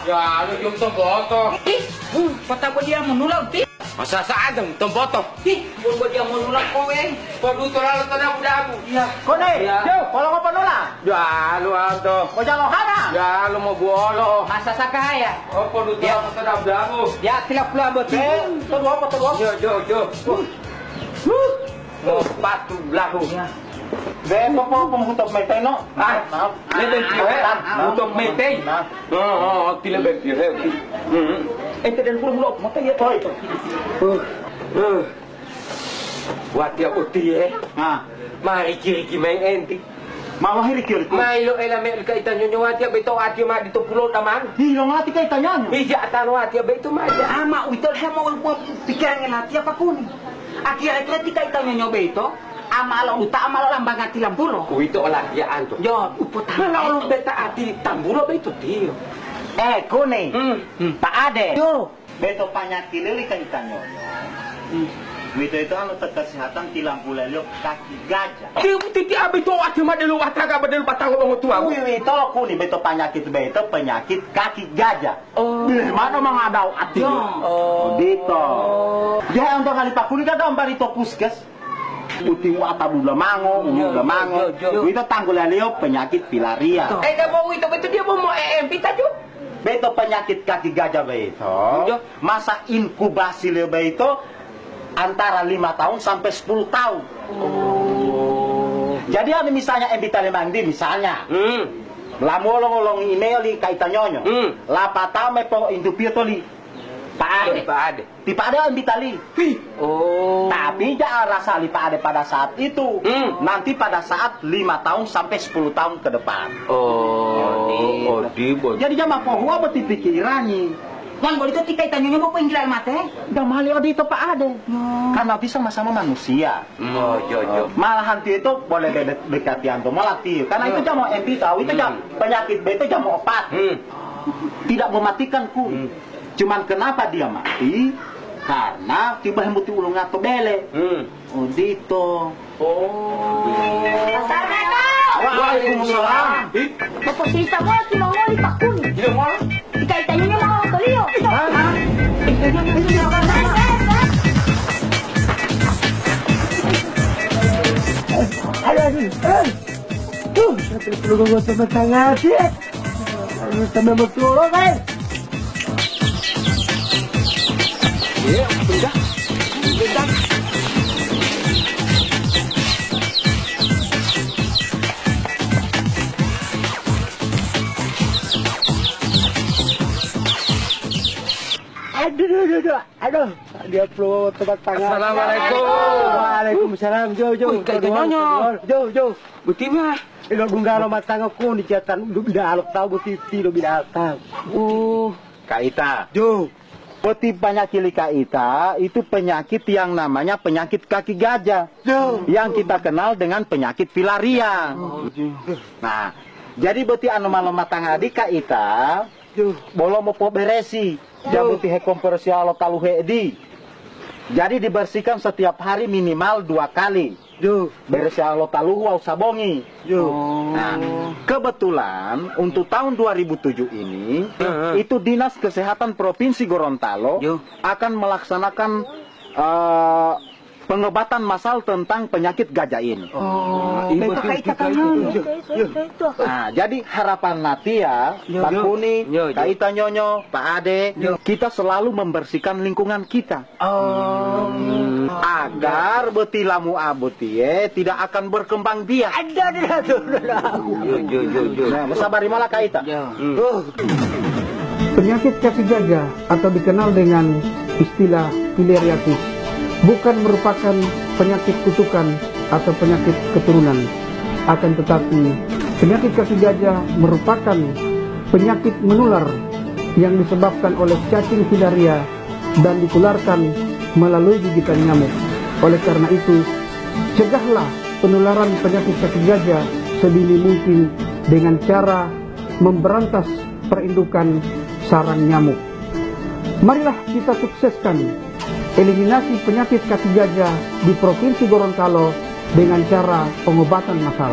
Ya, lu jom tomboto. Kata ko dia menulang, ti. Masa saan dong tomboto? Ti, buat dia menulang kowe. Paduto lalo tanah budamu. Iya. Kone, Ya. yo, kalau ko panula. Ya, lu anto. Ko jalohana. Ya, lu mau buolo. Masa sakaya. Oh, paduto lalo tanah budamu. Ya, tilap pula abot. Kedua apa kedua? Jo. Mau patu belahu. Be po penghutok meteng no. Lebih untuk meeting. Tidak lebih. Ente dan pulau mata ya toy. Buat dia putih Nah, mari kiri main enti. malah hiri kiri. Mailo elemen kaitan nyonya watia beto ati ma dito pulo taman. Hiyo ngati kay tanyanya. Ija tanu watia beto ma. Ama, uitol hemo pikiran ngelati apa kun. Akhirnya ketika kita nyoba itu, amalo lambangan tilam pulo. Kuito olah dia anto. Yo, uput Kalau lu beta ati tambulo beto tio. Kone. Pak Ade. Yo, beto panyakit lili kay tanyonyo. Itu anu kesehatan tilam bulelok kaki gajah. Dia titi abi to ati ma delu ataga badelu batang ngomong tua. Itu kuni beto penyakit kaki gajah. Oh. Mana mangadau ati. Dito. Dia untuk kali pakuni kada ambari to puskes. Uti atabu lamango, lamango. Itu tanggul leo penyakit filaria. Dah mau itu beto dia mau EMP taju. Beto penyakit kaki gajah beto. Masa inkubasi leo beto antara 5 tahun sampai 10 tahun. Jadi ada misalnya embita lemandi misalnya. Lamolong-olong email li kaitan nyonyo. Lapata me po indupio toli. Pak Ade. Di Pak Ade embita li. Tapi jangan rasa li Pak Ade pada saat itu. Nanti pada saat 5 tahun sampai 10 tahun ke depan. Jadi jangan po huwa beti pikirannya. Yang boleh itu tika itanyo mo po inggilan mate. Udah mahal dito Pak Ade. Karena bisa sama-sama manusia. Malahan itu boleh dekati anto malah tio. Karena itu jamu MP tahu itu jam penyakit itu jamu obat. Tidak mematikan ku. Cuman kenapa dia mati? Karena tiba hembuti ulung atau bele. Dito. Assalamualaikum. Waalaikumsalam. Bapak cerita mo si Mama ni Pakun. Tika itanyo niya mga kaliyo. Perlu gue sama tangan sih. Harus sama betul kan? Iya, sudah. Aduh, dia perlu tempat tangan. Assalamualaikum. Waalaikumsalam, Jo. Jo. Buti mah. Ilo dunggalo matang ko ni jatan udah bida alok tahu buti tilo bida tahu. Kaita. Jo. Peti penyakit Kaita itu penyakit yang namanya penyakit kaki gajah. Yang kita kenal dengan penyakit filaria. Nah, jadi beti anu maloma tangadi Kaita. Bolo mau beresi. Jabuti hekompresi alo taluhe di. Jadi dibersihkan setiap hari minimal 2 kali. Beresi alo taluhu au sabongi. Nah, kebetulan untuk tahun 2007 ini itu Dinas Kesehatan Provinsi Gorontalo akan melaksanakan pengobatan massal tentang penyakit gajah ini. Nah, jadi harapan Natia, Pak Kuni, Kaita Nyonyo, Pak Ade, kita selalu membersihkan lingkungan kita. Agar beti lamu aboti tidak akan berkembang biak. Nah, sabari malah Kaita. Penyakit kaki gajah atau dikenal dengan istilah filariasis bukan merupakan penyakit kutukan atau penyakit keturunan. Akan tetapi, penyakit kaki gajah merupakan penyakit menular yang disebabkan oleh cacing filaria dan ditularkan melalui gigitan nyamuk. Oleh karena itu, cegahlah penularan penyakit kaki gajah sedini mungkin dengan cara memberantas perindukan sarang nyamuk. Marilah kita sukseskan eliminasi penyakit kaki gajah di Provinsi Gorontalo dengan cara pengobatan massal.